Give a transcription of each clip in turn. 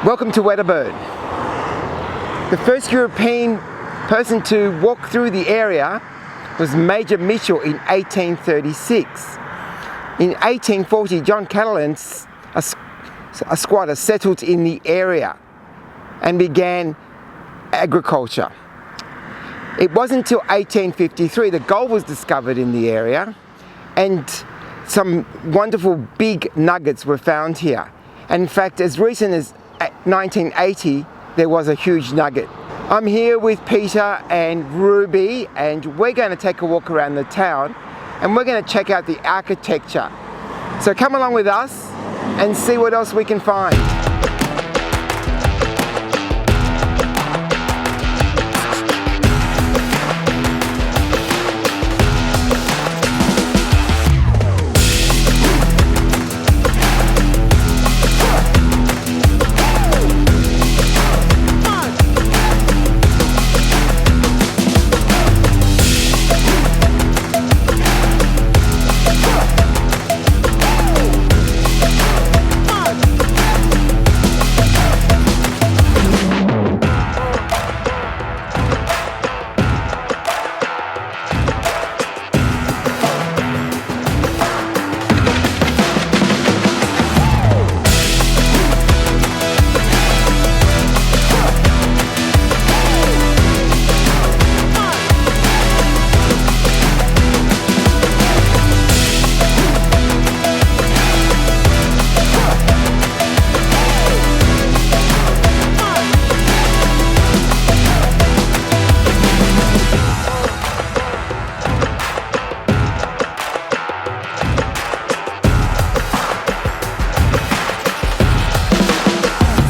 Welcome to Wedderburn. The first European person to walk through the area was Major Mitchell in 1836. In 1840, John Catalan, a squatter, settled in the area and began agriculture. It wasn't until 1853 that gold was discovered in the area and some wonderful big nuggets were found here. And in fact, as recent as 1980, there was a huge nugget. I'm here with Peter and Ruby, and we're going to take a walk around the town and we're going to check out the architecture. So come along with us and see what else we can find.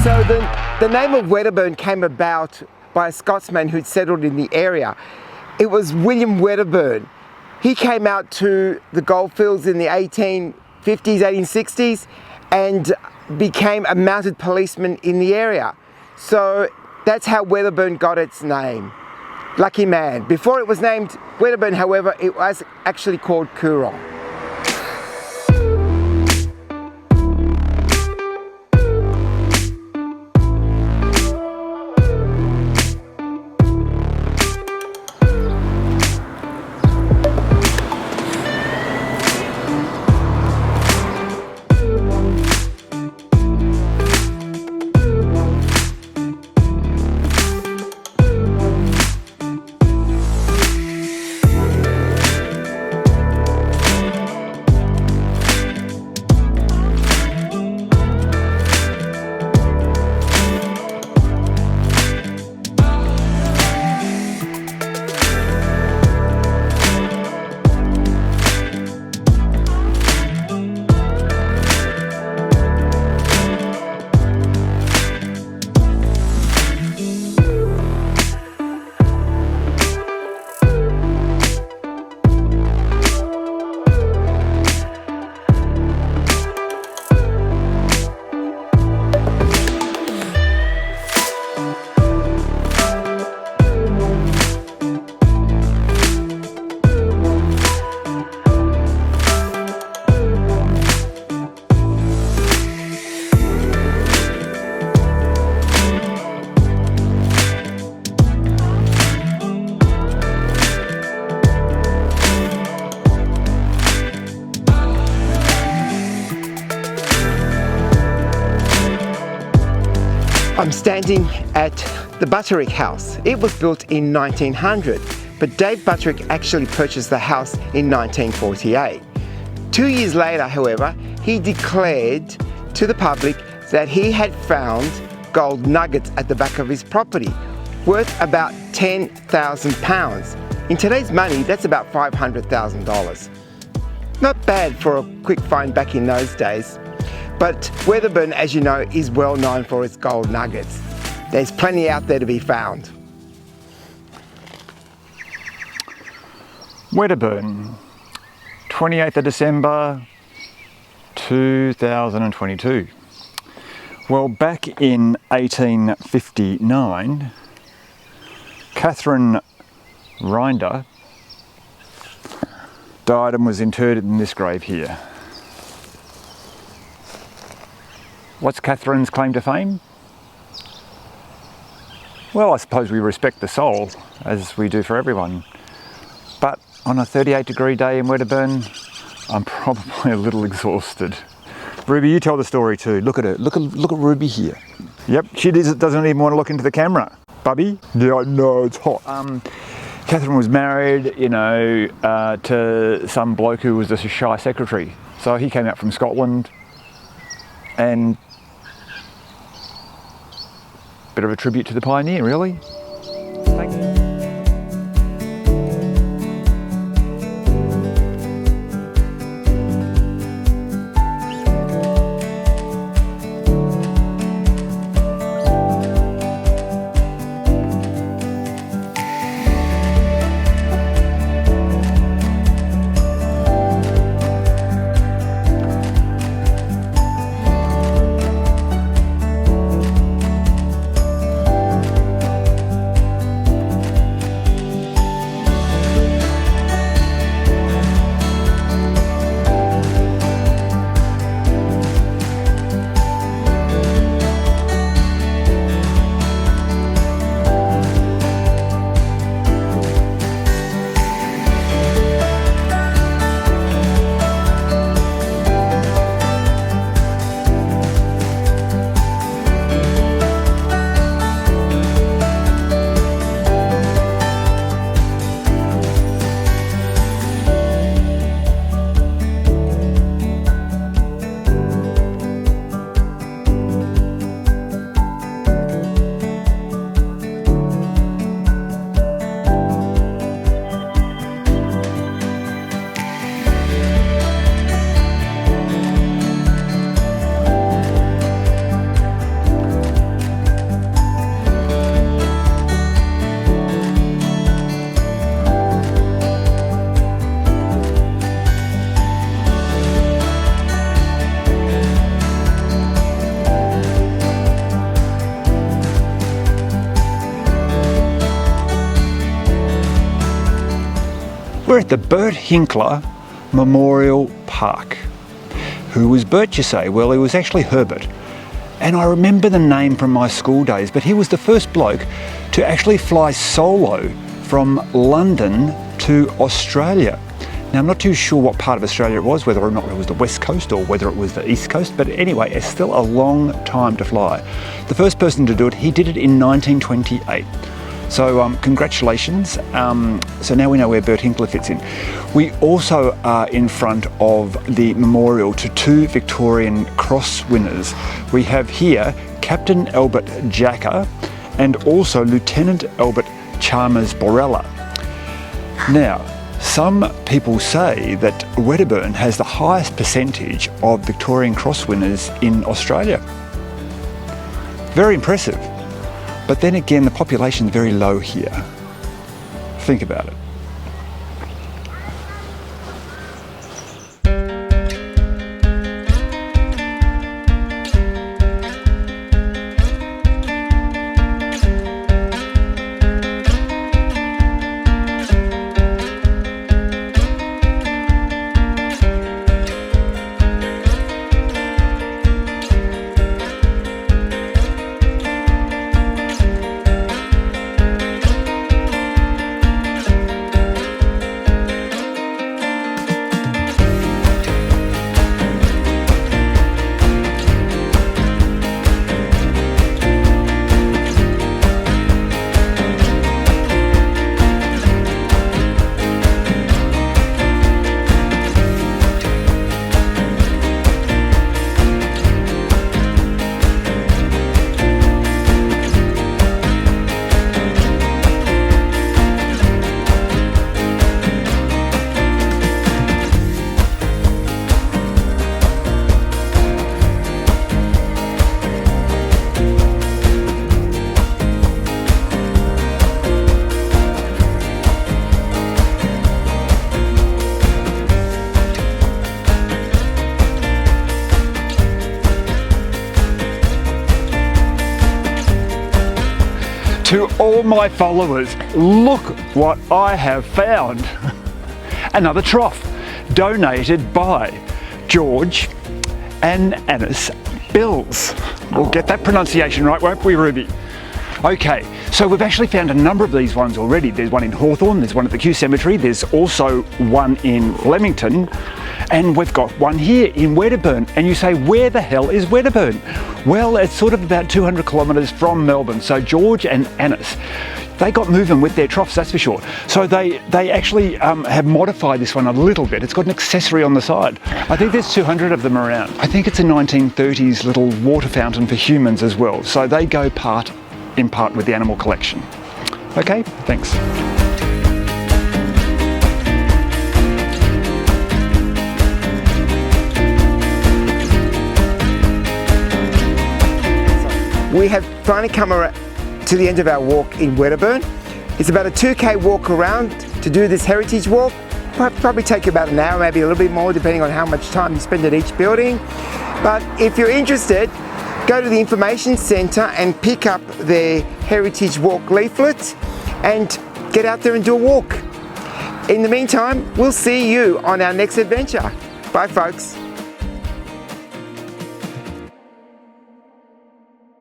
So the name of Wedderburn came about by a Scotsman who'd settled in the area. It was William Wedderburn. He came out to the goldfields in the 1850s, 1860s and became a mounted policeman in the area. So that's how Wedderburn got its name. Lucky man. Before it was named Wedderburn, however, it was actually called Korong. I'm standing at the Butterick house. It was built in 1900, but Dave Butterick actually purchased the house in 1948. 2 years later, however, he declared to the public that he had found gold nuggets at the back of his property, worth about £10,000. In today's money, that's about $500,000. Not bad for a quick find back in those days. But Wedderburn, as you know, is well known for its gold nuggets. There's plenty out there to be found. Wedderburn, 28th of December 2022. Well, back in 1859, Catherine Rinder died and was interred in this grave here. What's Catherine's claim to fame? Well, I suppose we respect the soul, as we do for everyone. But on a 38-degree day in Wedderburn, I'm probably a little exhausted. Ruby, you tell the story too. Look at her. Look at Ruby here. Yep, she doesn't even want to look into the camera. Bubby? Yeah, I know, it's hot. Catherine was married, you know, to some bloke who was just a shy secretary. So he came out from Scotland, and bit of a tribute to the pioneer, really. Thank you. We're at the Bert Hinkler Memorial Park. Who was Bert, you say? Well, he was actually Herbert. And I remember the name from my school days, but he was the first bloke to actually fly solo from London to Australia. Now, I'm not too sure what part of Australia it was, whether or not it was the West Coast or whether it was the East Coast, but anyway, it's still a long time to fly. The first person to do it, he did it in 1928. So congratulations. So now we know where Bert Hinkler fits in. We also are in front of the memorial to two Victorian Cross winners. We have here Captain Albert Jacker and also Lieutenant Albert Chalmers Borella. Now, some people say that Wedderburn has the highest percentage of Victorian Cross winners in Australia. Very impressive. But then again, the population is very low here. Think about it. To all my followers, look what I have found. Another trough donated by George and Annis Bills. We'll get that pronunciation right, won't we, Ruby? Okay, So we've actually found a number of these ones already. There's one in Hawthorn, there's one at the Kew Cemetery, there's also one in Flemington, and we've got one here in Wedderburn. And you say, where the hell is Wedderburn? Well, it's sort of about 200 kilometres from Melbourne. So George and Annis, they got moving with their troughs, that's for sure. So they actually have modified this one a little bit. It's got an accessory on the side. I think there's 200 of them around. I think it's a 1930s little water fountain for humans as well. So they go in part with the animal collection. Okay, thanks. We have finally come to the end of our walk in Wedderburn. It's about a 2k walk around to do this heritage walk. Probably take you about an hour, maybe a little bit more, depending on how much time you spend at each building. But if you're interested, go to the information centre and pick up the Heritage Walk leaflet and get out there and do a walk. In the meantime, we'll see you on our next adventure. Bye folks.